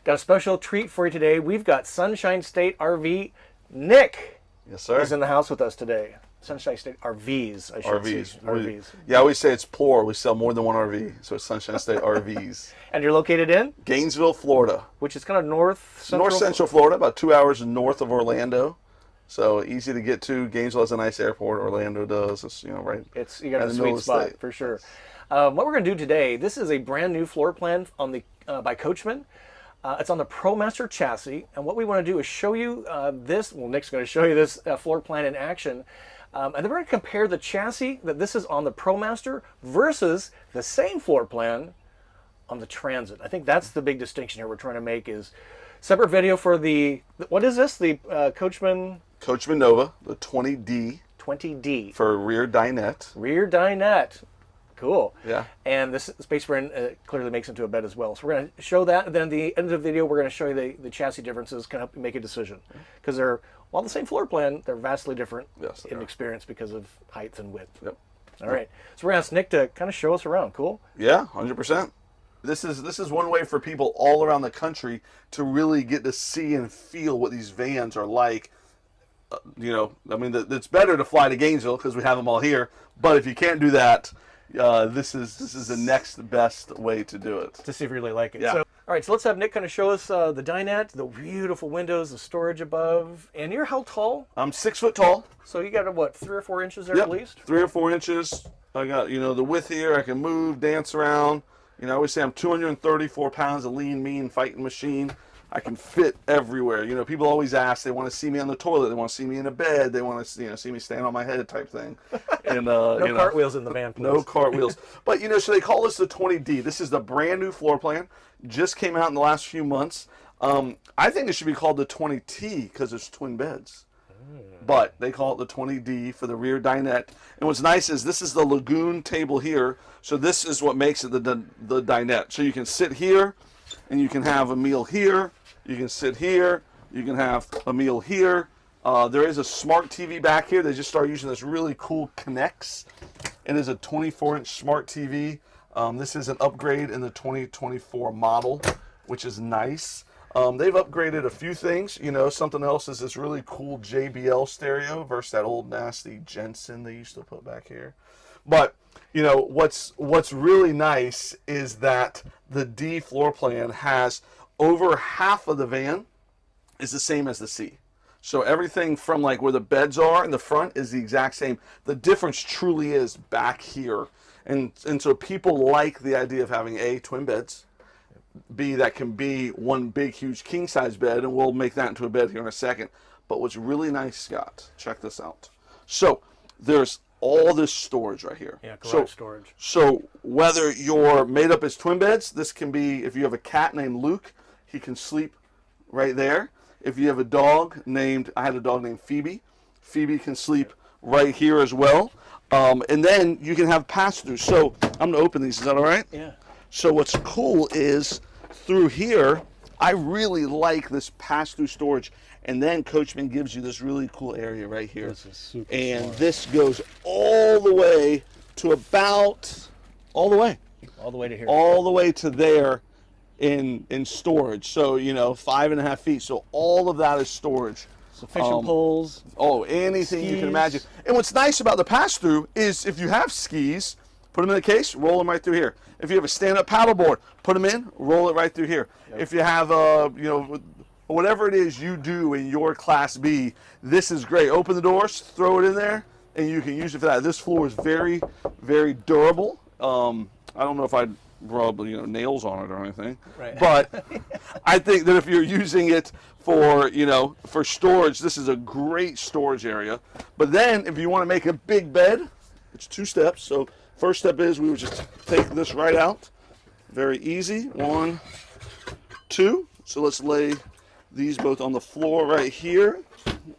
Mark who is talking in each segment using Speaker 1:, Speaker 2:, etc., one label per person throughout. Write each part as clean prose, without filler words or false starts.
Speaker 1: Got a special treat for you today. We've got Sunshine State RV. Nick
Speaker 2: Yes, sir.
Speaker 1: is in the house with us today. Sunshine State RVs, I should say. RVs.
Speaker 2: Yeah, we say it's plural. We sell more than one RV, so it's Sunshine State RVs.
Speaker 1: And you're located in?
Speaker 2: Gainesville, Florida.
Speaker 1: Which is kind of north central?
Speaker 2: North Central Florida, about 2 hours north of Orlando. So easy to get to. Gainesville has a nice airport. Orlando does. It's, right.
Speaker 1: You got a sweet spot for sure. What we're going to do today, this is a brand new floor plan on the by Coachmen. It's on the Promaster chassis, and what we want to do is show you this. Well, Nick's going to show you this floor plan in action, and then we're going to compare the chassis that this is on the Promaster versus the same floor plan on the Transit. I think that's the big distinction here we're trying to make. Is separate video for the, what is this? The Coachmen
Speaker 2: Nova, the 20D.
Speaker 1: 20D
Speaker 2: for rear dinette.
Speaker 1: Rear dinette. Cool.
Speaker 2: Yeah.
Speaker 1: And this space we're in clearly makes into a bed as well. So we're going to show that, and then at the end of the video, we're going to show you the chassis differences, can help you make a decision. Because they're, while the same floor plan, they're vastly different in experience because of height and width.
Speaker 2: Yep.
Speaker 1: All right. So we're going to ask Nick to kind of show us around. Cool?
Speaker 2: Yeah, 100%. This is one way for people all around the country to really get to see and feel what these vans are like. I mean, it's better to fly to Gainesville because we have them all here. But if you can't do that, this is the next best way to do it.
Speaker 1: To see if you really like it.
Speaker 2: Yeah.
Speaker 1: So, all right, so let's have Nick kind of show us the dinette, the beautiful windows, the storage above. And you're how tall?
Speaker 2: I'm 6 foot tall.
Speaker 1: So you got, what, 3 or 4 inches there at least?
Speaker 2: 3 or 4 inches. I got, the width here. I can move, dance around. I always say I'm 234 pounds, a lean, mean fighting machine. I can fit everywhere. People always ask, they want to see me on the toilet, they want to see me in a bed, they want to see me stand on my head type thing. And
Speaker 1: no cartwheels in the van, please.
Speaker 2: No cartwheels. But so they call this the 20D. This is the brand new floor plan. Just came out in the last few months. I think it should be called the 20T because it's twin beds. But they call it the 20D for the rear dinette. And what's nice is this is the lagoon table here. So this is what makes it the dinette. So you can sit here and you can have a meal here. You can sit here. You can have a meal here. There is a smart TV back here. They just started using this really cool Connects. It is a 24-inch smart TV. This is an upgrade in the 2024 model, which is nice. They've upgraded a few things. Something else is this really cool JBL stereo versus that old nasty Jensen they used to put back here. But what's really nice is that the D floor plan has over half of the van is the same as the C. So everything from like where the beds are in the front is the exact same. The difference truly is back here. And so people like the idea of having A, twin beds, B, that can be one big huge king size bed, and we'll make that into a bed here in a second. But what's really nice, Scott, check this out. So there's all this storage right here.
Speaker 1: Yeah, garage storage.
Speaker 2: So whether you're made up as twin beds, this can be, if you have a cat named Luke, he can sleep right there. If you have a dog I had a dog named Phoebe. Phoebe can sleep right here as well. And then you can have pass-through. So I'm going to open these. Is that all right?
Speaker 1: Yeah.
Speaker 2: So what's cool is through here, I really like this pass-through storage. And then Coachmen gives you this really cool area right here.
Speaker 1: This is super
Speaker 2: smart. This goes all the way to all the way
Speaker 1: to here.
Speaker 2: All the way to there in storage. So, 5.5 feet. So all of that is storage.
Speaker 1: Sufficient poles.
Speaker 2: Oh, anything
Speaker 1: skis.
Speaker 2: You can imagine. And what's nice about the pass-through is if you have skis, put them in the case, roll them right through here. If you have a stand-up paddleboard, put them in, roll it right through here. Yep. If you have whatever it is you do in your Class B, this is great. Open the doors, throw it in there, and you can use it for that. This floor is very, very durable. I don't know if I'd rub nails on it or anything,
Speaker 1: right.
Speaker 2: But I think that if you're using it for for storage, this is a great storage area. But then if you want to make a big bed, it's 2 steps. So first step is we would just take this right out. Very easy. 1, 2. So let's lay these both on the floor right here.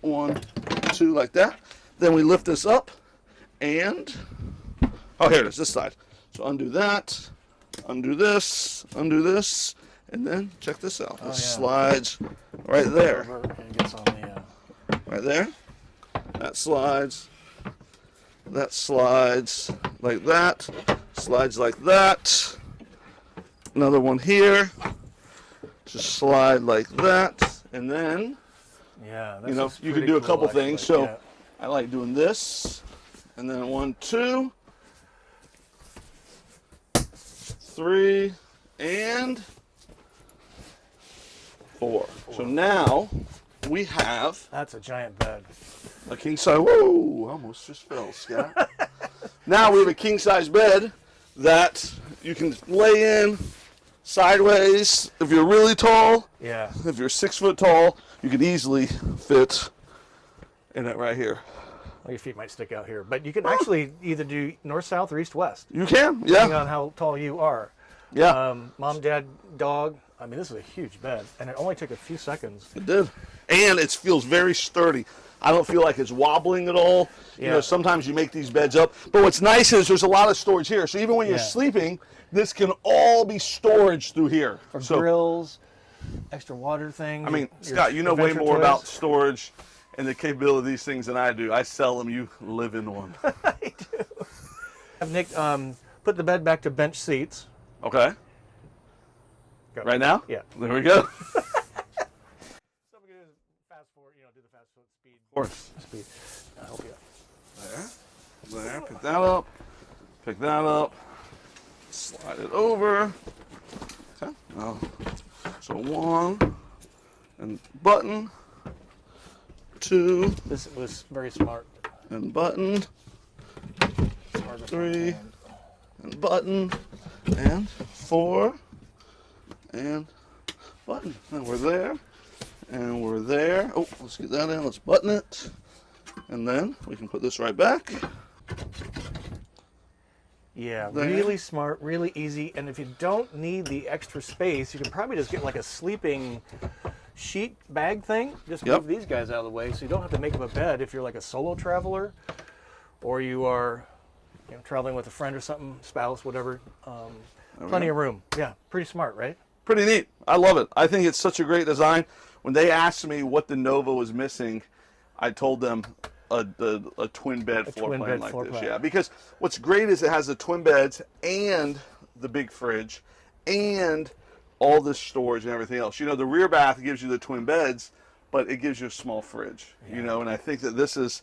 Speaker 2: 1, 2, like that. Then we lift this up and, oh, here it is, this side. So undo that, undo this, and then check this out. This slides right there. Right there. That slides like that, slides like that. Another one here. just slide like that, and then
Speaker 1: Yeah,
Speaker 2: you know you can do a couple things. So I like doing this, and then 1, 2, 3, and 4. So now we have
Speaker 1: that's a giant bed.
Speaker 2: a king size. Whoa! Almost just fell, Scott. Now we have a king size bed that you can lay in sideways. If you're really tall,
Speaker 1: Yeah.
Speaker 2: if you're 6 foot tall, you can easily fit in it right here.
Speaker 1: Well, your feet might stick out here, but you can actually either do north, south, or east, west.
Speaker 2: You can,
Speaker 1: Depending
Speaker 2: yeah.
Speaker 1: on how tall you are.
Speaker 2: Yeah.
Speaker 1: Mom, dad, dog. I mean, this is a huge bed, and it only took a few seconds.
Speaker 2: It did. And it feels very sturdy. I don't feel like it's wobbling at all. You know, sometimes you make these beds up. But what's nice is there's a lot of storage here. So even when you're sleeping, this can all be storage through here.
Speaker 1: For grills, extra water things.
Speaker 2: I mean, Scott, you know way more about storage and the capability of these things than I do. I sell them. You live in one.
Speaker 1: I do. Have Nick put the bed back to bench seats.
Speaker 2: Okay.
Speaker 1: Go.
Speaker 2: Right now?
Speaker 1: Yeah.
Speaker 2: There we go.
Speaker 1: So we're going to fast forward, do the fast forward speed.
Speaker 2: Of course.
Speaker 1: Speed. I'll help you.
Speaker 2: There. Pick that up. Pick that up. Slide it over. Okay. Now, so 1, and button. 2,
Speaker 1: This was very smart.
Speaker 2: and button. 3, and button. And 4, and button. And we're there. And we're there. Oh, let's get that in. Let's button it. And then we can put this right back.
Speaker 1: Yeah,
Speaker 2: There.
Speaker 1: really smart, really easy. And if you don't need the extra space, you can probably just get like a sleeping sheet bag thing. Just move these guys out of the way so you don't have to make up a bed if you're like a solo traveler or you are traveling with a friend or something, spouse, whatever. Plenty of room. Yeah, pretty smart, right?
Speaker 2: Pretty neat. I love it. I think it's such a great design. When they asked me what the Nova was missing, I told them a twin bed floor plan like this. Yeah, because what's great is it has the twin beds and the big fridge and all this storage and everything else. You know, the rear bath gives you the twin beds, but it gives you a small fridge. You know, and I think that this is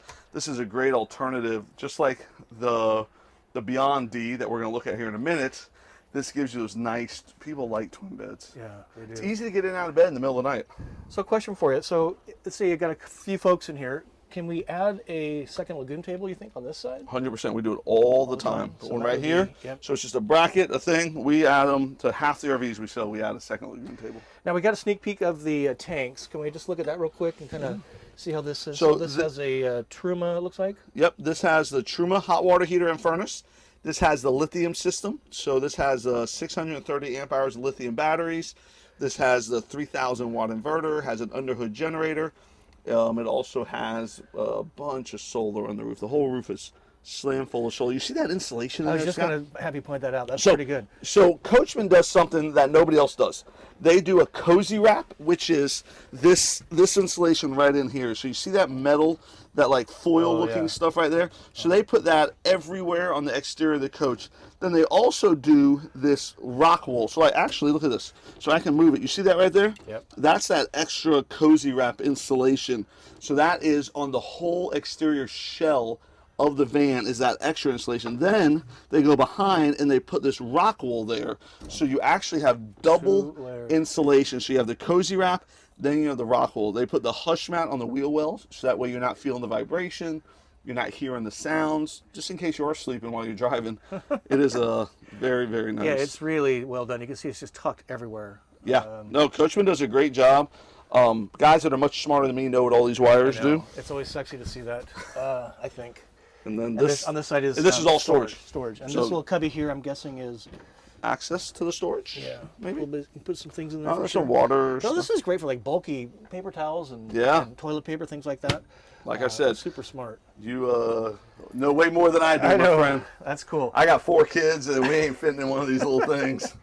Speaker 2: a great alternative, just like the Beyond D that we're going to look at here in a minute. This gives you those nice, people like twin beds.
Speaker 1: Yeah, they do.
Speaker 2: It's easy to get in and out of bed in the middle of the night.
Speaker 1: So question for you. So let's say you got a few folks in here. Can we add a second lagoon table, you think, on this side?
Speaker 2: 100%. We do it all the time. Put one right here. So it's just a bracket, a thing. We add them to half the RVs we sell. We add a second lagoon table.
Speaker 1: Now we got a sneak peek of the tanks. Can we just look at that real quick and kind of see how this is? So this has a Truma, it looks like?
Speaker 2: Yep. This has the Truma hot water heater and furnace. This has the lithium system. So this has 630 amp hours of lithium batteries. This has the 3,000 watt inverter, has an underhood generator. It also has a bunch of solar on the roof. The whole roof is slam full of solar. You see that insulation in there,
Speaker 1: I was just
Speaker 2: Scott?
Speaker 1: going to have you point that out. That's pretty good.
Speaker 2: So Coachmen does something that nobody else does. They do a cozy wrap, which is this insulation right in here. So you see that metal, that like foil looking stuff right there? So they put that everywhere on the exterior of the coach. Then they also do this rock wool. So actually, look at this. So I can move it. You see that right there?
Speaker 1: Yep.
Speaker 2: That's that extra cozy wrap insulation. So that is on the whole exterior shell of the van, is that extra insulation. Then they go behind and they put this rock wool there. So you actually have double insulation. So you have the cozy wrap, then you have the rock wool. They put the hush mat on the wheel wells, so that way you're not feeling the vibration. You're not hearing the sounds, just in case you are sleeping while you're driving. It is a very, very nice.
Speaker 1: Yeah, it's really well done. You can see it's just tucked everywhere.
Speaker 2: Yeah, no, Coachmen does a great job. Guys that are much smarter than me know what all these wires do.
Speaker 1: It's always sexy to see that, I think.
Speaker 2: And then this
Speaker 1: on this side is
Speaker 2: this is all storage.
Speaker 1: Storage. And
Speaker 2: So-
Speaker 1: this little cubby here, I'm guessing, is
Speaker 2: Access to the storage?
Speaker 1: yeah.
Speaker 2: Maybe.
Speaker 1: We'll put some things in there.
Speaker 2: Oh,
Speaker 1: for
Speaker 2: there's
Speaker 1: sure.
Speaker 2: some water.
Speaker 1: No, this is great for like bulky paper towels and,
Speaker 2: Yeah.
Speaker 1: and toilet paper, things like that.
Speaker 2: Like I said,
Speaker 1: Super smart.
Speaker 2: You know way more than I do,
Speaker 1: I know.
Speaker 2: my friend.
Speaker 1: That's cool.
Speaker 2: I got 4 kids, and we ain't fitting in one of these little things.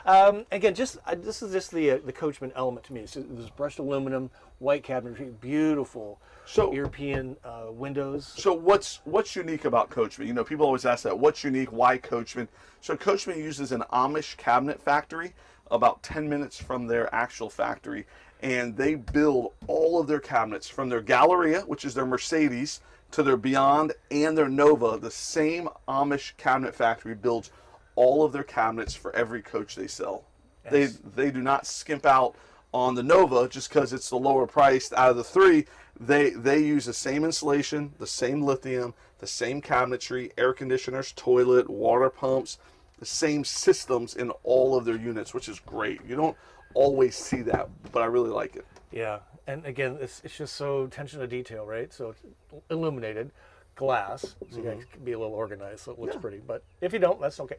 Speaker 1: Again, this is just the Coachmen element to me. So this brushed aluminum, white cabinetry, beautiful European windows.
Speaker 2: So what's unique about Coachmen? You know, people always ask that. What's unique? Why Coachmen? So Coachmen uses an Amish cabinet factory. about 10 minutes from their actual factory, and they build all of their cabinets from their Galleria, which is their Mercedes, to their Beyond and their Nova. The same Amish cabinet factory builds all of their cabinets for every coach they sell. Yes. They do not skimp out on the Nova just because it's the lower priced out of the three. They use the same insulation, the same lithium, the same cabinetry, air conditioners, toilet, water pumps, the same systems in all of their units, which is great. You don't always see that, but I really like it.
Speaker 1: Yeah, and again, it's just so attention to detail, right? So it's illuminated glass, so you guys can be a little organized, so it looks pretty. But if you don't, that's okay.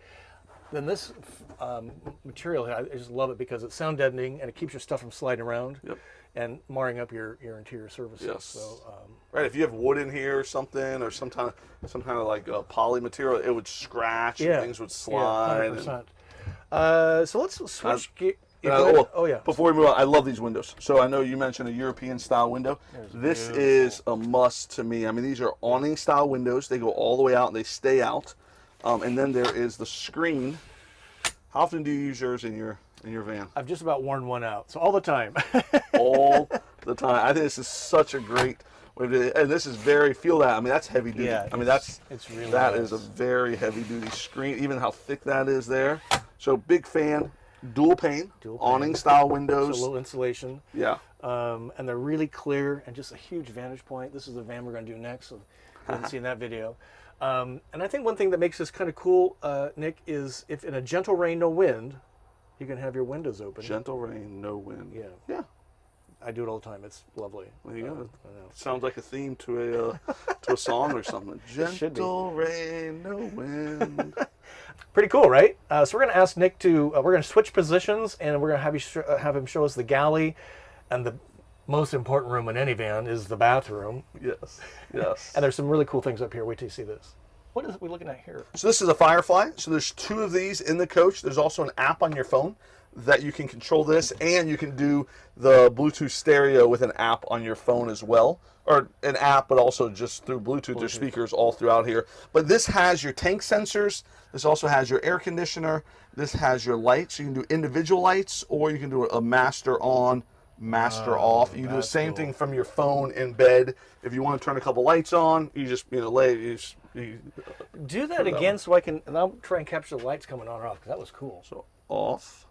Speaker 1: Then this material here, I just love it because it's sound deadening and it keeps your stuff from sliding around and marring up your interior surfaces.
Speaker 2: Yes.
Speaker 1: So,
Speaker 2: right, if you have wood in here or some kind of like poly material, it would scratch and things would slide.
Speaker 1: Yeah, 100%. So let's switch gear.
Speaker 2: Before we move on, I love these windows. So I know you mentioned a European style window. This is a must to me. I mean, these are awning style windows. They go all the way out and they stay out. And then there is the screen. How often do you use yours in your van?
Speaker 1: I've just about worn one out, so all the time.
Speaker 2: All the time. I think this is such a great way to do it. And this is feel that. I mean, that's heavy duty.
Speaker 1: Yeah,
Speaker 2: I mean,
Speaker 1: it's really
Speaker 2: that
Speaker 1: nice.
Speaker 2: is a very heavy duty screen, even how thick that is there. So big fan, dual pane. Awning style windows.
Speaker 1: So a little insulation.
Speaker 2: Yeah.
Speaker 1: And they're really clear and just a huge vantage point. This is the van we're going to do next, so you haven't seen that video. And I think one thing that makes this kind of cool, Nick, is if in a gentle rain, no wind, you can have your windows open.
Speaker 2: Gentle rain, no wind.
Speaker 1: Yeah.
Speaker 2: Yeah.
Speaker 1: I do it all the time. It's lovely.
Speaker 2: There you go. Sounds like a theme to a song or something. Gentle rain, no wind.
Speaker 1: Pretty cool, right? So we're going to ask Nick to, we're going to switch positions, and we're going to have him show us the galley, and the most important room in any van is the bathroom.
Speaker 2: Yes, yes.
Speaker 1: And there's some really cool things up here. Wait till you see this. What is we looking at here?
Speaker 2: So this is a Firefly. So there's 2 of these in the coach. There's also an app on your phone that you can control this, and you can do the Bluetooth stereo with an app on your phone as well. Or an app, but also just through Bluetooth. There's speakers all throughout here. But this has your tank sensors. This also has your air conditioner. This has your lights. You can do individual lights, or you can do a master on, master off. You can do the same thing from your phone in bed. If you want to turn a couple lights on, you just
Speaker 1: do that again so I can, and I'll try and capture the lights coming on or off, because that was cool.
Speaker 2: So off.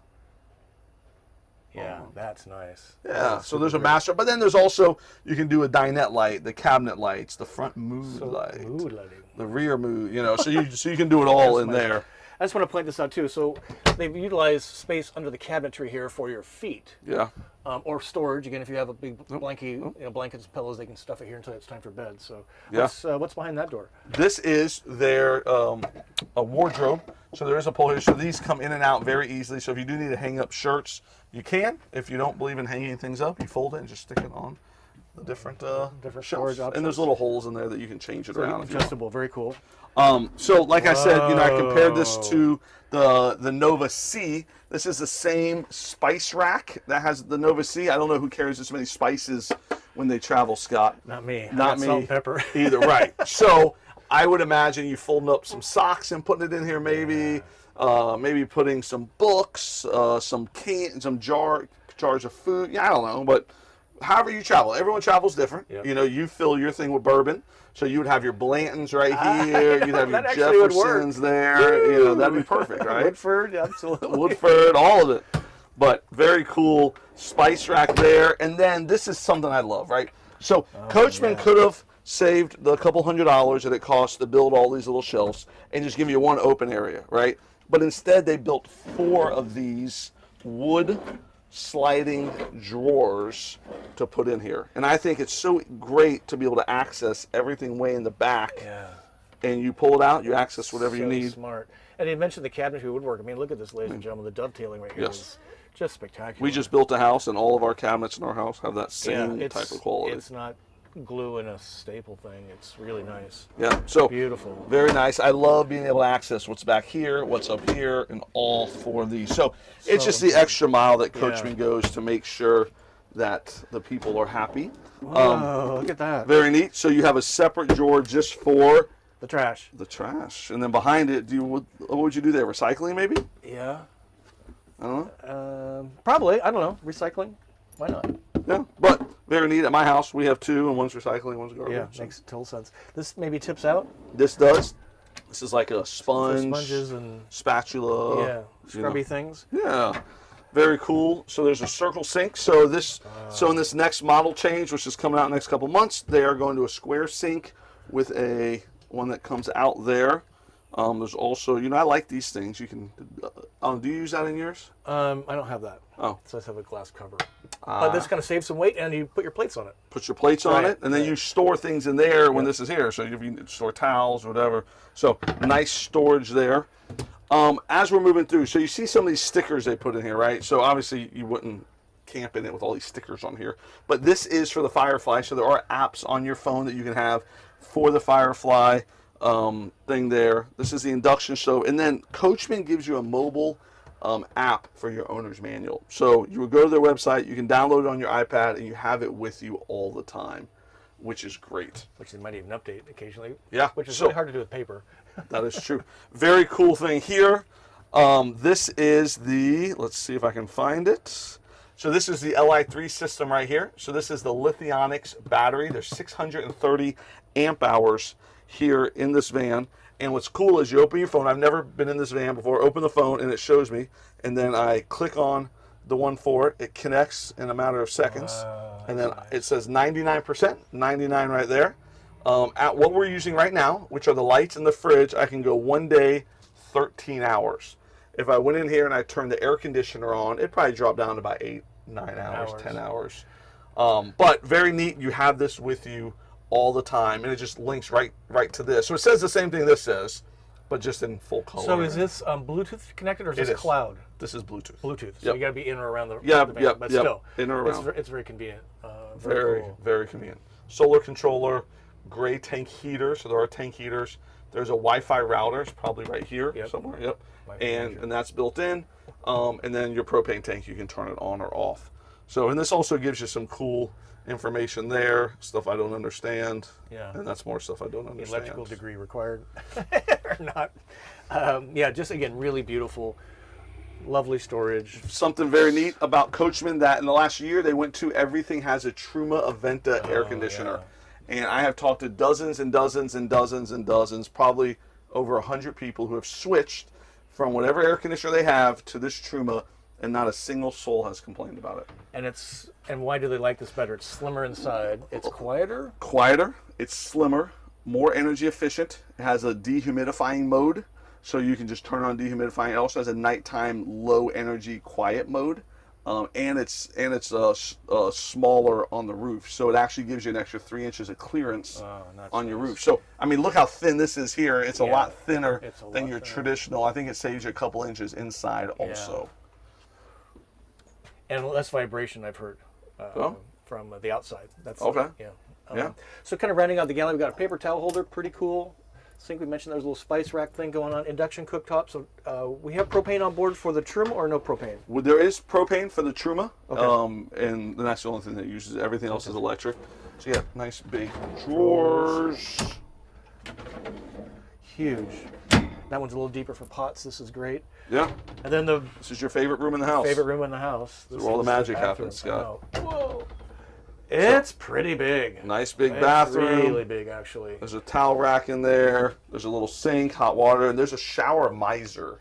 Speaker 1: Yeah, that's nice.
Speaker 2: Yeah, so there's a master, but then there's also, you can do a dinette light, the cabinet lights, the front mood light,
Speaker 1: mood lighting,
Speaker 2: the rear mood, so you can do it all in there.
Speaker 1: I just want to point this out too. So they've utilized space under the cabinetry here for your feet.
Speaker 2: Yeah.
Speaker 1: Or storage. Again, if you have a big blanket, blankets, pillows, they can stuff it here until it's time for bed. So what's behind that door?
Speaker 2: This is their a wardrobe. So there is a pole here. So these come in and out very easily. So if you do need to hang up shirts, you can. If you don't believe in hanging things up, you fold it and just stick it on the different
Speaker 1: storage options.
Speaker 2: And there's little holes in there that you can change it around.
Speaker 1: Adjustable, very cool.
Speaker 2: So like I said, I compared this to the Nova C. This is the same spice rack that has the Nova C. I don't know who carries this many spices when they travel, Scott.
Speaker 1: Not me.
Speaker 2: Not me.
Speaker 1: Salt and pepper.
Speaker 2: Either, right. So I would imagine you folding up some socks and putting it in here maybe. Maybe putting some books, some jars of food. Yeah, I don't know, but however you travel. Everyone travels different. Yep. You fill your thing with bourbon. So you would have your Blantons right here. You'd have your Jeffersons there. That'd be perfect, right?
Speaker 1: Woodford, absolutely.
Speaker 2: Woodford, all of it. But very cool spice rack there. And then this is something I love, right? So Coachmen could have saved the couple $100s that it costs to build all these little shelves and just give you one open area, right? But instead they built 4 of these wood sliding drawers to put in here. And I think it's so great to be able to access everything way in the back.
Speaker 1: Yeah.
Speaker 2: And you pull it out, you access whatever you need.
Speaker 1: Smart. And you mentioned the cabinetry woodwork. I mean, look at this, ladies and gentlemen. The dovetailing right here is just spectacular.
Speaker 2: We just built a house, and all of our cabinets in our house have that same type of quality.
Speaker 1: It's not glue and a staple thing. It's really nice.
Speaker 2: Yeah, so
Speaker 1: beautiful.
Speaker 2: Very nice. I love being able to access what's back here, what's up here, and all 4 of these. So it's just the extra mile that Coachmen goes to make sure that the people are happy.
Speaker 1: Whoa, look at that.
Speaker 2: Very neat. So you have a separate drawer just for
Speaker 1: the trash.
Speaker 2: And then behind it, what would you do there? Recycling maybe?
Speaker 1: Yeah.
Speaker 2: I don't know.
Speaker 1: Probably. I don't know. Recycling. Why not?
Speaker 2: Yeah, but very neat. At my house, we have two, and one's recycling, one's garbage.
Speaker 1: Yeah,
Speaker 2: So.
Speaker 1: makes total sense. This maybe tips out.
Speaker 2: This does. This is like a sponge,
Speaker 1: Sponges and
Speaker 2: spatula.
Speaker 1: yeah, scrubby things.
Speaker 2: Yeah, very cool. So there's a circle sink. So this, so in this next model change, which is coming out in the next couple months, they are going to a square sink with a one that comes out there. There's also, I like these things. You can. Do you use that in yours?
Speaker 1: I don't have that.
Speaker 2: Oh,
Speaker 1: so I just have a glass cover. But this kind of saves some weight, and you put your plates on it.
Speaker 2: Put your plates on it, and then you store things in there when this is here. So you can store towels or whatever. So nice storage there. As we're moving through, so you see some of these stickers they put in here, right? So obviously you wouldn't camp in it with all these stickers on here. But this is for the Firefly, so there are apps on your phone that you can have for the Firefly thing there. This is the induction stove. And then Coachmen gives you a mobile app for your owner's manual. So you would go to their website, you can download it on your iPad, and you have it with you all the time, which is great.
Speaker 1: Which they might even update occasionally.
Speaker 2: Yeah.
Speaker 1: Which is really hard to do with paper.
Speaker 2: That is true. Very cool thing here. This is the, let's see if I can find it. So this is the Li3 system right here. So this is the Lithionics battery. There's 630 amp hours here in this van. And what's cool is you open your phone. I've never been in this van before. Open the phone and it shows me. And then I click on the one for it. It connects in a matter of seconds. And then it says 99%, 99 right there. At what we're using right now, which are the lights in the fridge, I can go 1 day, 13 hours. If I went in here and I turned the air conditioner on, it'd probably drop down to about 8, 9 hours, 10 hours. But very neat. You have this with you all the time, and it just links right to this. So it says the same thing this says, but just in full color.
Speaker 1: So is this Bluetooth connected, or is this cloud?
Speaker 2: This is Bluetooth.
Speaker 1: Bluetooth. So you got to be in or around the
Speaker 2: van,
Speaker 1: but still,
Speaker 2: in or around.
Speaker 1: It's very convenient.
Speaker 2: Very
Speaker 1: cool.
Speaker 2: Very convenient. Solar controller, gray tank heater. So there are tank heaters. There's a Wi-Fi router. It's probably right here somewhere. Yep. And that's built in. And then your propane tank, you can turn it on or off. So, and this also gives you some cool information there, stuff I don't understand.
Speaker 1: Yeah.
Speaker 2: And that's more stuff I don't understand.
Speaker 1: Electrical degree required or not. Yeah, just again, really beautiful, lovely storage.
Speaker 2: Something very neat about Coachmen that in the last year they went to everything has a Truma Aventa air conditioner. Yeah. And I have talked to dozens and dozens and dozens and dozens, probably over 100 people who have switched from whatever air conditioner they have to this Truma, and not a single soul has complained about it.
Speaker 1: And why do they like this better? It's slimmer inside. It's quieter.
Speaker 2: Quieter. It's slimmer. More energy efficient. It has a dehumidifying mode, so you can just turn on dehumidifying. It also has a nighttime low energy quiet mode, and it's smaller on the roof, so it actually gives you an extra 3 inches of clearance on your roof. So I mean, look how thin this is here. It's a lot thinner than your traditional. I think it saves you a couple inches inside also.
Speaker 1: And less vibration, I've heard, from the outside. That's
Speaker 2: okay.
Speaker 1: Yeah. So kind of rounding out the galley, we've got a paper towel holder, pretty cool. I think we mentioned there's a little spice rack thing going on. Induction cooktop. So we have propane on board for the Truma, or no propane?
Speaker 2: Well, there is propane for the Truma, and that's the only thing that uses it. Everything else is electric. So yeah, nice big drawers.
Speaker 1: Huge. That one's a little deeper for pots. This is great.
Speaker 2: Yeah.
Speaker 1: And then
Speaker 2: this is your favorite room in the house.
Speaker 1: Favorite room in the house.
Speaker 2: This is where all the magic happens, Scott.
Speaker 1: Whoa. It's pretty big.
Speaker 2: Nice big bathroom.
Speaker 1: Really big, actually.
Speaker 2: There's a towel rack in there. There's a little sink, hot water, and there's a shower miser.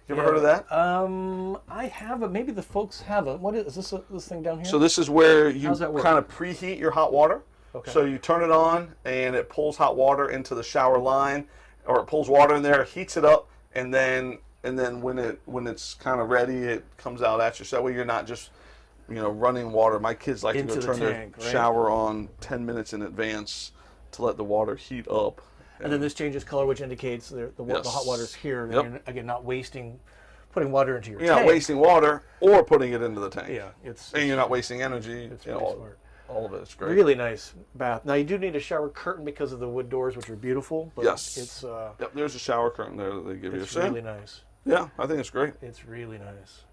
Speaker 2: You ever heard of that?
Speaker 1: I haven't. Maybe the folks haven't. What is this? This thing down here?
Speaker 2: So this is where you kind of preheat your hot water.
Speaker 1: Okay.
Speaker 2: So you turn it on, and it pulls hot water into the shower line, or it pulls water in there, heats it up, and then when it's kind of ready, it comes out at you. So that way you're not just running water. My kids like to go turn their shower on 10 minutes in advance to let the water heat up.
Speaker 1: And then this changes color, which indicates the hot water's here. Yep. You're, again, not putting water into your tank.
Speaker 2: You're not wasting water or putting it into the tank.
Speaker 1: Yeah,
Speaker 2: and you're not wasting energy.
Speaker 1: It's really smart.
Speaker 2: All of it is great.
Speaker 1: Really nice bath. Now you do need a shower curtain because of the wood doors, which are beautiful. But it's
Speaker 2: there's a shower curtain there that they give you.
Speaker 1: It's really nice.
Speaker 2: Yeah, I think it's great.
Speaker 1: It's really nice.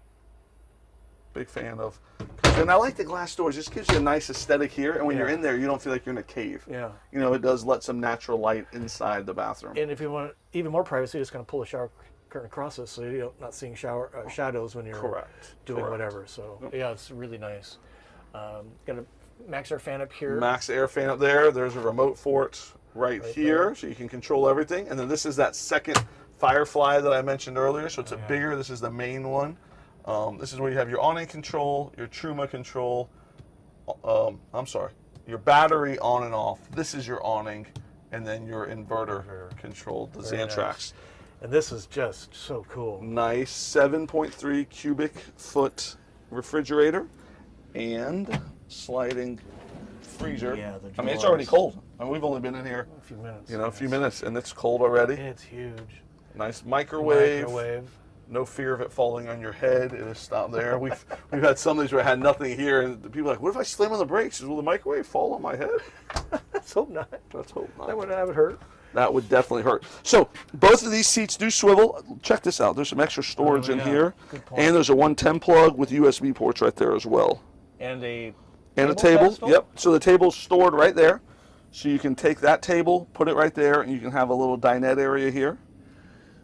Speaker 2: Big fan of. And I like the glass doors. It just gives you a nice aesthetic here. And when you're in there, you don't feel like you're in a cave.
Speaker 1: Yeah.
Speaker 2: It does let some natural light inside the bathroom.
Speaker 1: And if you want even more privacy, just going to pull the shower curtain across it, so you're not seeing shadows when you're doing whatever. So yeah, it's really nice. Got a max air fan up here.
Speaker 2: Max air fan up there. There's a remote for it right here, there. So you can control everything. And then this is that second Firefly that I mentioned earlier. So it's a bigger. This is the main one. This is where you have your awning control, your Truma control. I'm sorry, your battery on and off. This is your awning, and then your inverter control, the Xantrax. Nice.
Speaker 1: And this is just so cool.
Speaker 2: Nice 7.3 cubic foot refrigerator and sliding freezer.
Speaker 1: Yeah,
Speaker 2: I mean, it's already cold. I mean, we've only been in here
Speaker 1: a few minutes.
Speaker 2: You know, a few minutes, and it's cold already.
Speaker 1: It's huge.
Speaker 2: Nice microwave. No fear of it falling on your head. It is stopped there. We've had some of these where I had nothing here, and the people are like, "What if I slam on the brakes? Will the microwave fall on my head?"
Speaker 1: Let's hope not.
Speaker 2: Let's hope not.
Speaker 1: That would hurt.
Speaker 2: That would definitely hurt. So both of these seats do swivel. Check this out. There's some extra storage in here, and there's a 110 plug with USB ports right there as well.
Speaker 1: And a
Speaker 2: table. Yep. So the table's stored right there. So you can take that table, put it right there, and you can have a little dinette area here.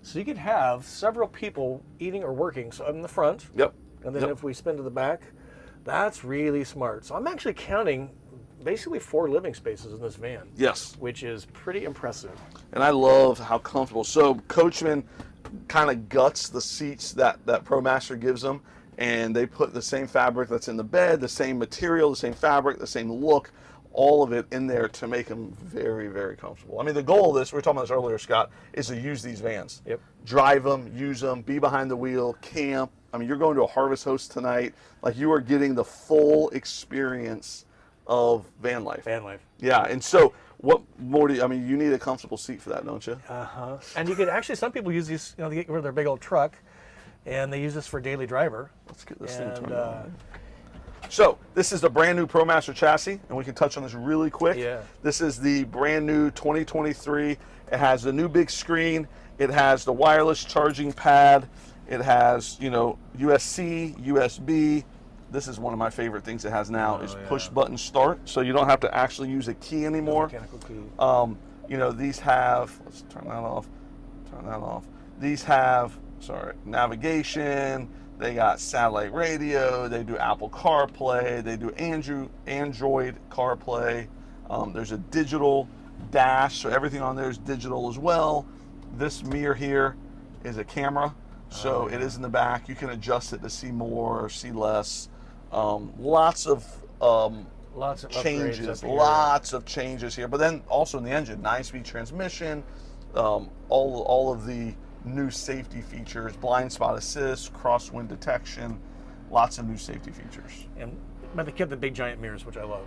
Speaker 1: So you could have several people eating or working. So in the front.
Speaker 2: Yep.
Speaker 1: And then if we spin to the back, that's really smart. So I'm actually counting basically 4 living spaces in this van.
Speaker 2: Yes.
Speaker 1: Which is pretty impressive.
Speaker 2: And I love how comfortable. So Coachmen kind of guts the seats that ProMaster gives them, and they put the same fabric that's in the bed, the same material, the same fabric, the same look, all of it in there to make them very, very comfortable. I mean, the goal of this, we were talking about this earlier, Scott, is to use these vans.
Speaker 1: Yep.
Speaker 2: Drive them, use them, be behind the wheel, camp. I mean, you're going to a harvest host tonight. Like, you are getting the full experience of van life.
Speaker 1: Van life.
Speaker 2: Yeah, and so what more do you, I mean, you need a comfortable seat for that, don't you?
Speaker 1: Uh-huh. And you could actually, some people use these, you know, they get rid of their big old truck, and they use this for daily driver.
Speaker 2: Let's get this thing turned on. So this is the brand new ProMaster chassis, and we can touch on this really quick.
Speaker 1: Yeah.
Speaker 2: This is the brand new 2023. It has the new big screen. It has the wireless charging pad. It has, you know, USB-C, USB. This is one of my favorite things it has now is push button start, so you don't have to actually use a key anymore.
Speaker 1: Mechanical key.
Speaker 2: You know, these have, let's turn that off. Turn that off. These have, navigation. They got satellite radio. They do Apple CarPlay. They do Android CarPlay. There's a digital dash, so everything on there is digital as well. This mirror here is a camera, so it is in the back. You can adjust it to see more or see less. Lots of changes. Lots of changes here. But then also in the engine, 9-speed transmission. All of the new safety features, blind spot assist, crosswind detection, lots of new safety features.
Speaker 1: But they kept the big giant mirrors, which I love.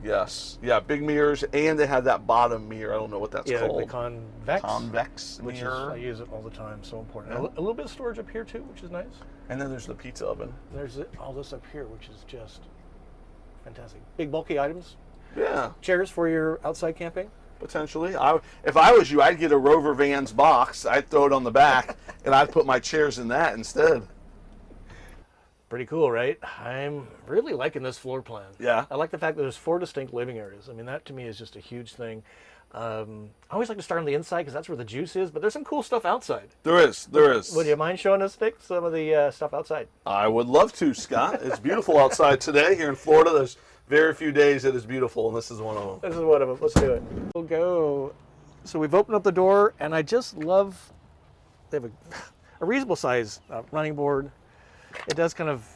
Speaker 2: Yes, yeah, big mirrors, and they had that bottom mirror. I don't know what that's called.
Speaker 1: Yeah, the convex
Speaker 2: mirror.
Speaker 1: Which is, I use it all the time, so important. A little bit of storage up here too, which is nice.
Speaker 2: And then there's the pizza oven.
Speaker 1: There's all this up here, which is just fantastic. Big bulky items.
Speaker 2: Yeah.
Speaker 1: Chairs for your outside camping.
Speaker 2: Potentially. If I was you, I'd get a Rover Vans box. I'd throw it on the back, and I'd put my chairs in that instead.
Speaker 1: Pretty cool, right? I'm really liking this floor plan.
Speaker 2: Yeah.
Speaker 1: I like the fact that there's 4 distinct living areas. I mean, that to me is just a huge thing. I always like to start on the inside because that's where the juice is, but there's some cool stuff outside.
Speaker 2: There is.
Speaker 1: Would you mind showing us, Nick, some of the stuff outside?
Speaker 2: I would love to, Scott. It's beautiful outside today here in Florida. There's very few days it is beautiful, and this is one of them.
Speaker 1: This is one of them. Let's do it. We'll go. So we've opened up the door, and I just love, they have a reasonable size running board. It does kind of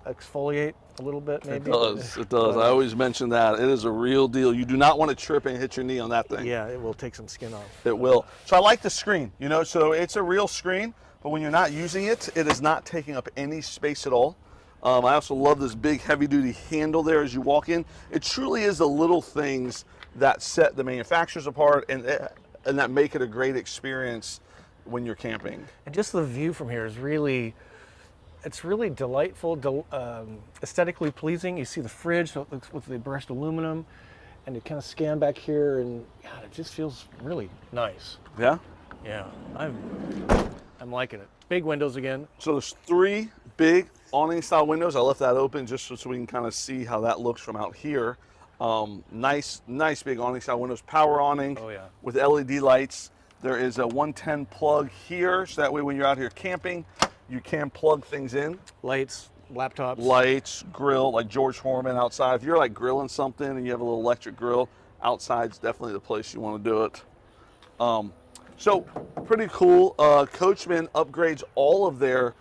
Speaker 1: exfoliate a little bit, maybe.
Speaker 2: It does. I always mention that. It is a real deal. You do not want to trip and hit your knee on that thing.
Speaker 1: Yeah, it will take some skin off.
Speaker 2: It will. So I like the screen, you know, so it's a real screen, but when you're not using it, it is not taking up any space at all. I also love this big heavy-duty handle there as you walk in. It truly is the little things that set the manufacturers apart and that make it a great experience when you're camping.
Speaker 1: And just the view from here is really, it's really delightful, aesthetically pleasing. You see the fridge so it looks with the brushed aluminum, and you kind of scan back here, and God, it just feels really nice.
Speaker 2: Yeah?
Speaker 1: Yeah, I'm liking it. Big windows again.
Speaker 2: So there's 3 big awning style windows. I left that open just so we can kind of see how that looks from out here. Nice big awning style windows, power awning with LED lights. There is a 110 plug here, so that way when you're out here camping, you can plug things in.
Speaker 1: Lights, laptops.
Speaker 2: Lights, grill, like George Foreman outside. If you're like grilling something and you have a little electric grill, outside's definitely the place you want to do it. So pretty cool. Coachmen upgrades all of their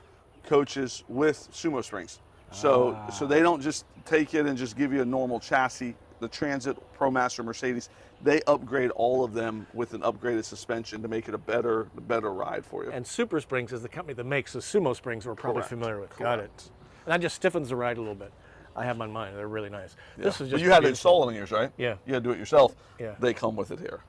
Speaker 2: coaches with sumo springs. So they don't just take it and just give you a normal chassis. The Transit, ProMaster, Mercedes, they upgrade all of them with an upgraded suspension to make it a better ride for you.
Speaker 1: And Super Springs is the company that makes the sumo springs we're probably familiar with. Got it. And that just stiffens the ride a little bit. I have mine mine. They're really nice.
Speaker 2: Yeah.
Speaker 1: This is just
Speaker 2: but you had to install it in yours, right?
Speaker 1: Yeah.
Speaker 2: You had to do it yourself.
Speaker 1: Yeah.
Speaker 2: They come with it here.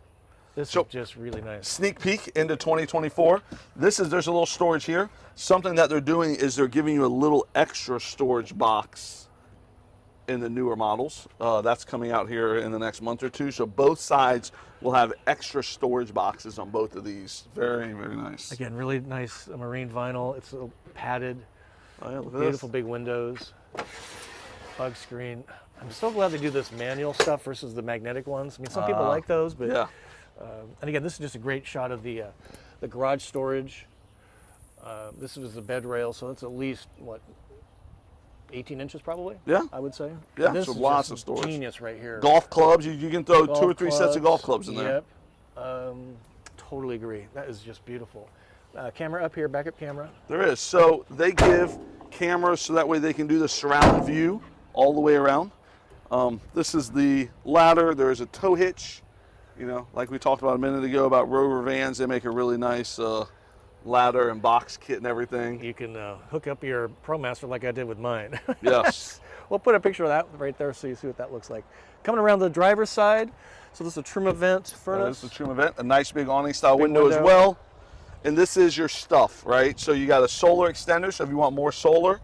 Speaker 1: This is just really nice.
Speaker 2: Sneak peek into 2024. There's a little storage here. Something that they're doing is they're giving you a little extra storage box in the newer models. That's coming out here in the next month or two. So both sides will have extra storage boxes on both of these. Very, very nice.
Speaker 1: Again, really nice marine vinyl. It's padded.
Speaker 2: Oh, yeah, look at
Speaker 1: Beautiful
Speaker 2: this.
Speaker 1: big windows. Bug screen. I'm so glad they do this manual stuff versus the magnetic ones. I mean, some people like those, but
Speaker 2: yeah.
Speaker 1: And again, this is just a great shot of the garage storage. This is the bed rail, so it's at least what, 18 inches probably?
Speaker 2: Yeah.
Speaker 1: I would say.
Speaker 2: Yeah,
Speaker 1: This
Speaker 2: so
Speaker 1: is
Speaker 2: lots
Speaker 1: just
Speaker 2: of storage.
Speaker 1: Genius right here.
Speaker 2: Golf clubs, you can throw
Speaker 1: Golf
Speaker 2: 2 or 3 sets of golf clubs in there.
Speaker 1: Yep. Totally agree. That is just beautiful. Camera up here, backup camera.
Speaker 2: There is. So they give cameras so that way they can do the surround view all the way around. This is the ladder. There is a tow hitch. You know, like we talked about a minute ago about Rover vans, they make a really nice ladder and box kit and everything.
Speaker 1: You can hook up your ProMaster like I did with mine.
Speaker 2: Yes.
Speaker 1: We'll put a picture of that right there so you see what that looks like. Coming around the driver's side, so this is a trim event furnace.
Speaker 2: This is a trim event, a nice big awning style window as well. And this is your stuff, right? So you got a solar extender, so if you want more solar,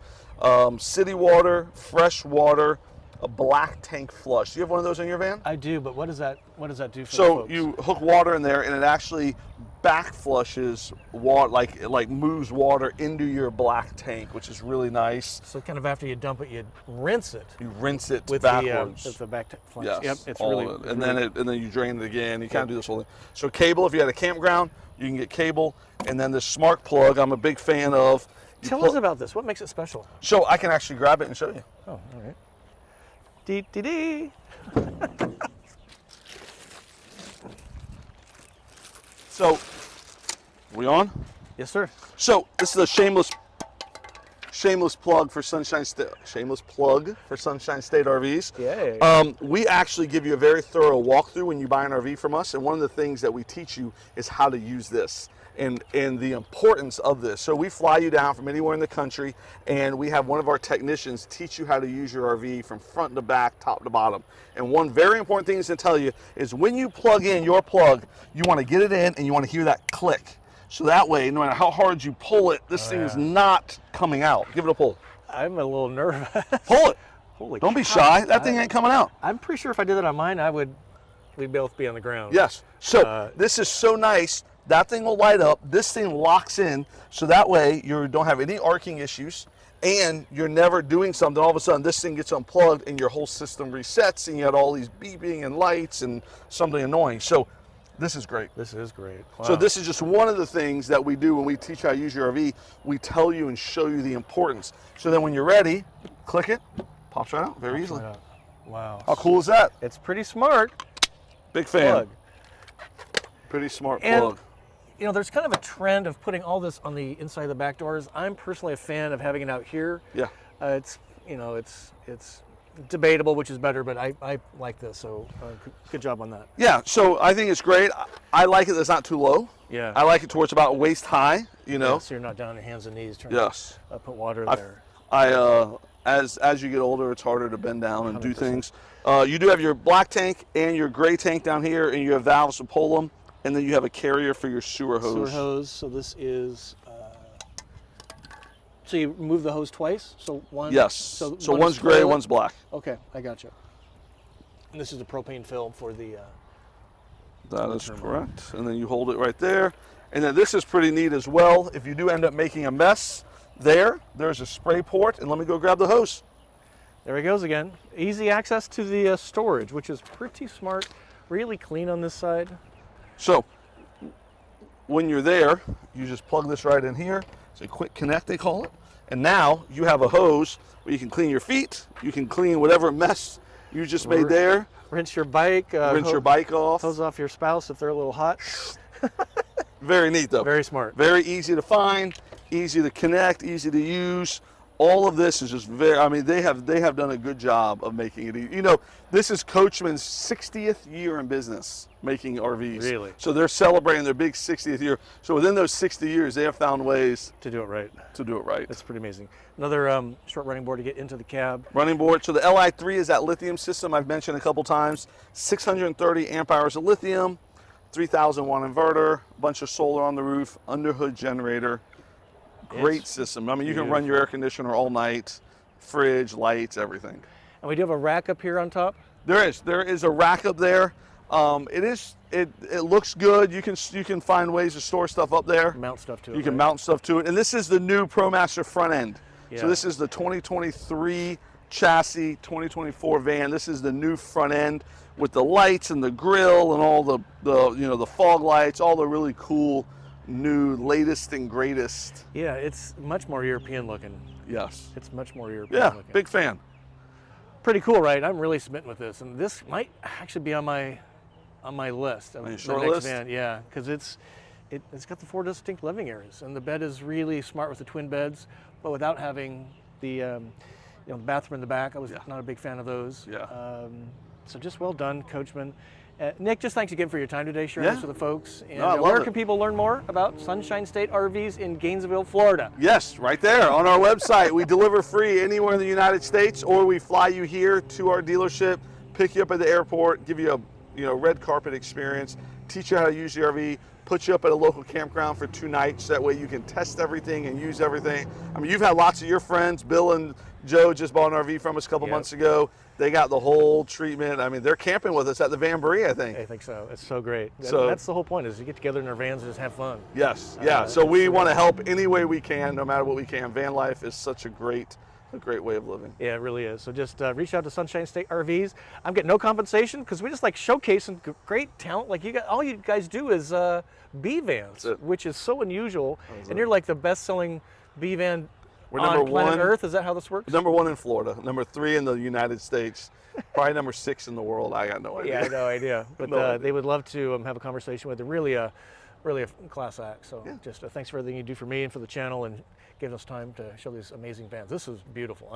Speaker 2: city water, fresh water, a black tank flush. Do you have one of those in your van?
Speaker 1: I do, but what does that do for the
Speaker 2: So
Speaker 1: folks?
Speaker 2: you hook water in there, and it actually back flushes water, like moves water into your black tank, which is really nice.
Speaker 1: So kind of after you dump it, you rinse it.
Speaker 2: You rinse it
Speaker 1: with
Speaker 2: backwards.
Speaker 1: the back flush.
Speaker 2: Yes,
Speaker 1: Yep, it's
Speaker 2: all
Speaker 1: really.
Speaker 2: of it. And then you drain it again. You kind of do this whole thing. So cable, if you had a campground, you can get cable, and then the smart plug. I'm a big fan of.
Speaker 1: Tell us about this. What makes it special?
Speaker 2: So I can actually grab it and show you.
Speaker 1: Oh, all right. Dee dee dee.
Speaker 2: So, we on?
Speaker 1: Yes, sir.
Speaker 2: So this is a shameless plug for Sunshine State. Shameless plug for Sunshine State RVs.
Speaker 1: Yay.
Speaker 2: We actually give you a very thorough walkthrough when you buy an RV from us, and one of the things that we teach you is how to use this and the importance of this. So we fly you down from anywhere in the country, and we have one of our technicians teach you how to use your RV from front to back, top to bottom. And one very important thing to tell you is when you plug in your plug, you want to get it in and you want to hear that click. So that way, no matter how hard you pull it, this thing is not coming out. Give it a pull.
Speaker 1: I'm a little nervous.
Speaker 2: Pull it.
Speaker 1: Holy
Speaker 2: Don't be
Speaker 1: cow.
Speaker 2: shy. That thing ain't coming out.
Speaker 1: I'm pretty sure if I did that on mine, we'd both be on the ground.
Speaker 2: Yes. So this is so nice. That thing will light up. This thing locks in, so that way you don't have any arcing issues, and you're never doing something. All of a sudden, this thing gets unplugged, and your whole system resets, and you had all these beeping and lights and something annoying. So this is great.
Speaker 1: This is great. Wow.
Speaker 2: So this is just one of the things that we do when we teach how to use your RV. We tell you and show you the importance. So then when you're ready, click it, pops right out very easily.
Speaker 1: Right. Wow.
Speaker 2: How cool is that?
Speaker 1: It's pretty smart.
Speaker 2: Big fan.
Speaker 1: Plug.
Speaker 2: Pretty smart
Speaker 1: And,
Speaker 2: plug.
Speaker 1: you know, there's kind of a trend of putting all this on the inside of the back doors. I'm personally a fan of having it out here.
Speaker 2: Yeah.
Speaker 1: It's debatable which is better, but I like this. So good job on that.
Speaker 2: Yeah, so I think it's great. I like it that it's not too low.
Speaker 1: Yeah.
Speaker 2: I like it towards about waist high, you know.
Speaker 1: Yeah, so you're not down on your hands and knees trying
Speaker 2: Yes.
Speaker 1: to put water there.
Speaker 2: As you get older, it's harder to bend down and do
Speaker 1: 100%.
Speaker 2: things. You do have your black tank and your gray tank down here, and you have valves to pull them, and then you have a carrier for your sewer hose.
Speaker 1: Sewer hose. So this is. So you move the hose twice. So one.
Speaker 2: Yes.
Speaker 1: So
Speaker 2: one's gray,
Speaker 1: toilet.
Speaker 2: one's black.
Speaker 1: Okay, I got you. And this is the propane film for the.
Speaker 2: That is correct. And then you hold it right there. And then this is pretty neat as well. If you do end up making a mess there's a spray port. And let me go grab the hose.
Speaker 1: There he goes again. Easy access to the storage, which is pretty smart. Really clean on this side.
Speaker 2: So when you're there, you just plug this right in here. It's a quick connect, they call it. And now you have a hose where you can clean your feet. You can clean whatever mess you just made there.
Speaker 1: Rinse your bike.
Speaker 2: Rinse your bike off.
Speaker 1: Hose off your spouse if they're a little hot.
Speaker 2: Very neat, though.
Speaker 1: Very smart.
Speaker 2: Very easy to find, easy to connect, easy to use. All of this is just very, I mean, they have done a good job of making it easy. You know, this is Coachmen's 60th year in business making RVs.
Speaker 1: Really?
Speaker 2: So they're celebrating their big 60th year. So within those 60 years, they have found ways
Speaker 1: to do it right.
Speaker 2: To do it right.
Speaker 1: That's pretty amazing. Another short running board to get into the cab.
Speaker 2: Running board. So the Li3 is that lithium system I've mentioned a couple times. 630 amp hours of lithium, 3,000 watt inverter, a bunch of solar on the roof, underhood generator. Great system. I mean, you can run your air conditioner all night, fridge, lights, everything.
Speaker 1: And we do have a rack up here on top?
Speaker 2: There is a rack up there. It looks good. You can find ways to store stuff up there.
Speaker 1: Mount stuff to it.
Speaker 2: You can mount stuff to it. And this is the new ProMaster front end.
Speaker 1: Yeah.
Speaker 2: So this is the 2023 chassis, 2024 van. This is the new front end with the lights and the grill and all the fog lights, all the really cool new latest and greatest.
Speaker 1: Yeah, it's much more European looking.
Speaker 2: Yes.
Speaker 1: It's much more European looking.
Speaker 2: Yeah, big fan.
Speaker 1: Pretty cool, right? I'm really smitten with this, and this might actually be on my list.
Speaker 2: On your short list?
Speaker 1: Van. Yeah, because it's got the 4 distinct living areas, and the bed is really smart with the twin beds, but without having the the bathroom in the back. I was not a big fan of those.
Speaker 2: Yeah.
Speaker 1: So just well done, Coachmen. Nick, just thanks again for your time today, sharing this with the folks. And where can people learn more about Sunshine State RVs in Gainesville, Florida?
Speaker 2: Yes, right there on our website. We deliver free anywhere in the United States, or we fly you here to our dealership, pick you up at the airport, give you a red carpet experience, teach you how to use the RV, put you up at a local campground for 2 nights. That way you can test everything and use everything. I mean, you've had lots of your friends. Bill and Joe just bought an RV from us a couple months ago. They got the whole treatment. I mean, they're camping with us at the Vanbury, I think.
Speaker 1: I think so. It's so great.
Speaker 2: So
Speaker 1: that's the whole point, is you get together in our vans and just have fun.
Speaker 2: Yes, yeah. So we want to help any way we can, no matter what we can. Van life is such a great way of living.
Speaker 1: Yeah, it really is. So just reach out to Sunshine State RVs. I'm getting no compensation because we just like showcasing great talent. Like all you guys do is B vans, which is so unusual. And you're like the best-selling B van.
Speaker 2: We're
Speaker 1: on
Speaker 2: number
Speaker 1: planet
Speaker 2: 1.
Speaker 1: Earth. Is that how this works?
Speaker 2: Number 1 in Florida. Number 3 in the United States. Probably number 6 in the world. I got no idea.
Speaker 1: Yeah, I have no idea. But they would love to have a conversation with them. Really a class act. So just thanks for everything you do for me and for the channel, and giving us time to show these amazing vans. This is beautiful.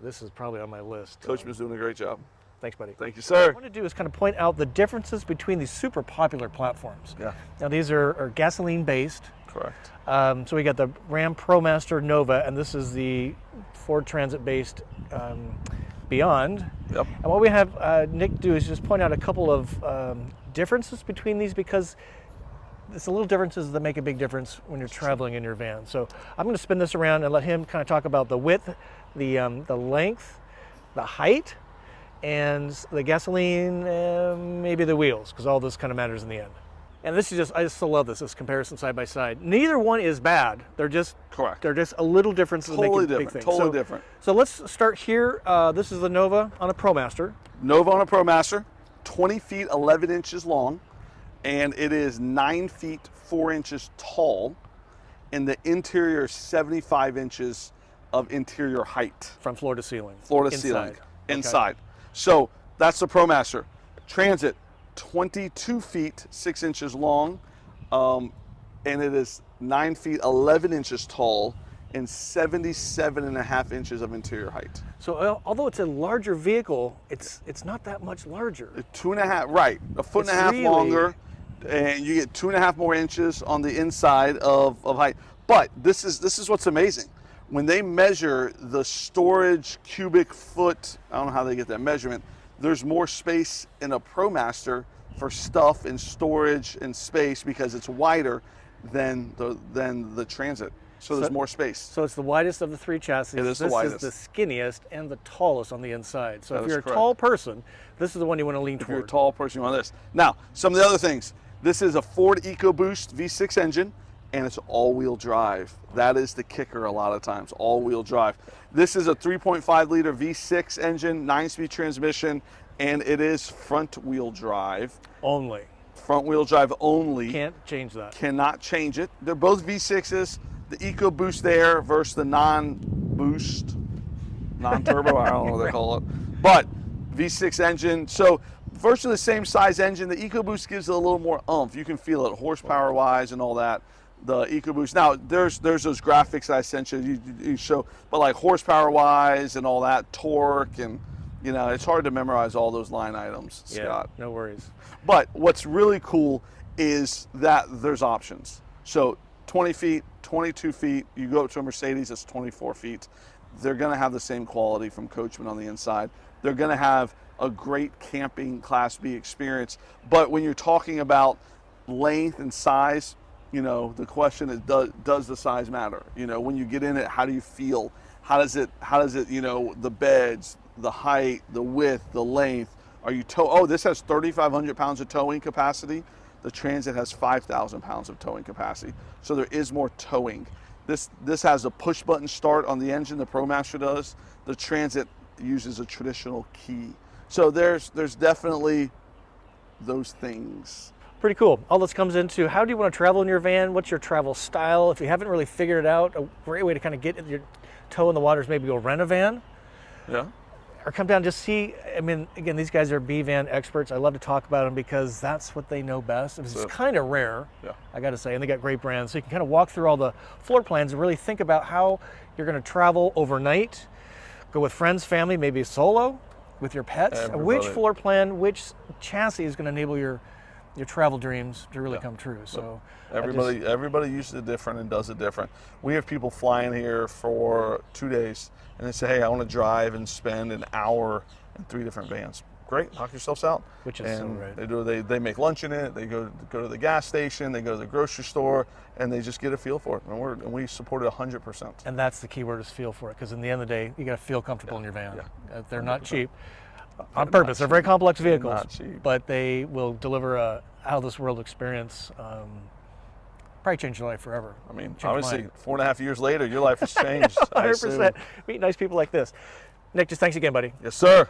Speaker 1: This is probably on my list.
Speaker 2: Coachman's doing a great job.
Speaker 1: Thanks, buddy.
Speaker 2: Thank you, sir.
Speaker 1: What I want to do is kind of point out the differences between these super popular platforms.
Speaker 2: Yeah.
Speaker 1: Now these are gasoline based.
Speaker 2: Correct.
Speaker 1: So we got the Ram Promaster Nova, and this is the Ford Transit based Beyond.
Speaker 2: Yep.
Speaker 1: And what we have Nick do is just point out a couple of differences between these, because it's the little differences that make a big difference when you're traveling in your van. So I'm going to spin this around and let him kind of talk about the width, the length, the height, and the gasoline, maybe the wheels, because all this kind of matters in the end. And this is just, I just still love this comparison side by side. Neither one is bad. They're just
Speaker 2: correct.
Speaker 1: They're just a little different.
Speaker 2: Totally different. Totally different.
Speaker 1: So let's start here. This is the Nova on a ProMaster.
Speaker 2: Nova on a ProMaster, 20 feet 11 inches long, and it is 9 feet 4 inches tall, and the interior is 75 inches of interior height.
Speaker 1: From floor to ceiling.
Speaker 2: Floor to ceiling. Inside. So that's the ProMaster. Transit, 22 feet 6 inches long, and it is 9 feet 11 inches tall and 77.5 inches of interior height.
Speaker 1: So although it's a larger vehicle, it's not that much larger.
Speaker 2: 2.5, right? A foot and a half longer, and you get 2.5 more inches on the inside of height. But this is what's amazing. When they measure the storage cubic foot, I don't know how they get that measurement. There's more space in a ProMaster for stuff and storage and space because it's wider than the Transit. So there's more space.
Speaker 1: So it's the widest of the 3 chassis.
Speaker 2: It is the widest.
Speaker 1: This is the skinniest and the tallest on the inside. So
Speaker 2: that
Speaker 1: if you're
Speaker 2: correct.
Speaker 1: A tall person, this is the one you want to lean toward.
Speaker 2: If you're a tall person, you want this. Now, some of the other things. This is a Ford EcoBoost V6 engine, and it's all-wheel drive. That is the kicker a lot of times, all-wheel drive. This is a 3.5 liter V6 engine, 9-speed transmission, and it is front-wheel drive.
Speaker 1: Only.
Speaker 2: front wheel drive only.
Speaker 1: Can't change that.
Speaker 2: Cannot change it. They're both V6s. The EcoBoost there versus the non-boost, non-turbo, I don't know what they call it. But V6 engine. So virtually the same size engine. The EcoBoost gives it a little more oomph. You can feel it horsepower-wise and all that. The EcoBoost. Now, there's those graphics that I sent you show, but like horsepower-wise and all that, torque, and you know, it's hard to memorize all those line items, Scott.
Speaker 1: No worries.
Speaker 2: But what's really cool is that there's options. So 20 feet, 22 feet, you go up to a Mercedes, it's 24 feet. They're gonna have the same quality from Coachmen on the inside. They're gonna have a great camping Class B experience. But when you're talking about length and size, you know, the question is, does the size matter? You know, when you get in it, how do you feel? How does it, you know, the beds, the height, the width, the length, are you this has 3,500 pounds of towing capacity. The Transit has 5,000 pounds of towing capacity. So there is more towing. This has a push button start on the engine, the ProMaster does. The Transit uses a traditional key. So there's definitely those things.
Speaker 1: Pretty cool. All this comes into how do you want to travel in your van? What's your travel style? If you haven't really figured it out, a great way to kind of get your toe in the water is maybe go rent a van.
Speaker 2: Yeah.
Speaker 1: Or come down and just see. I mean, again, these guys are B-van experts. I love to talk about them because that's what they know best. It's kind of rare, I got to say, and they got great brands. So you can kind of walk through all the floor plans and really think about how you're going to travel overnight, go with friends, family, maybe solo, with your pets.
Speaker 2: Everybody.
Speaker 1: Which floor plan, which chassis is going to enable your travel dreams to really come true. So
Speaker 2: everybody uses it different and does it different. We have people flying here for 2 days and they say, hey, I want to drive and spend an hour in 3 different vans. Great, knock yourselves out.
Speaker 1: Which is so right.
Speaker 2: They make lunch in it, they go to the gas station, they go to the grocery store, and they just get a feel for it. And we support it 100%.
Speaker 1: And that's the key word, is feel for it, because in the end of the day, you got to feel comfortable in your van. They're not cheap. On purpose. They're very complex vehicles, but they will deliver a out of this world experience. Probably change your life forever.
Speaker 2: I mean, obviously, 4.5 years later, your life has changed.
Speaker 1: 100%. Meet nice people like this. Nick, just thanks again, buddy.
Speaker 2: Yes, sir.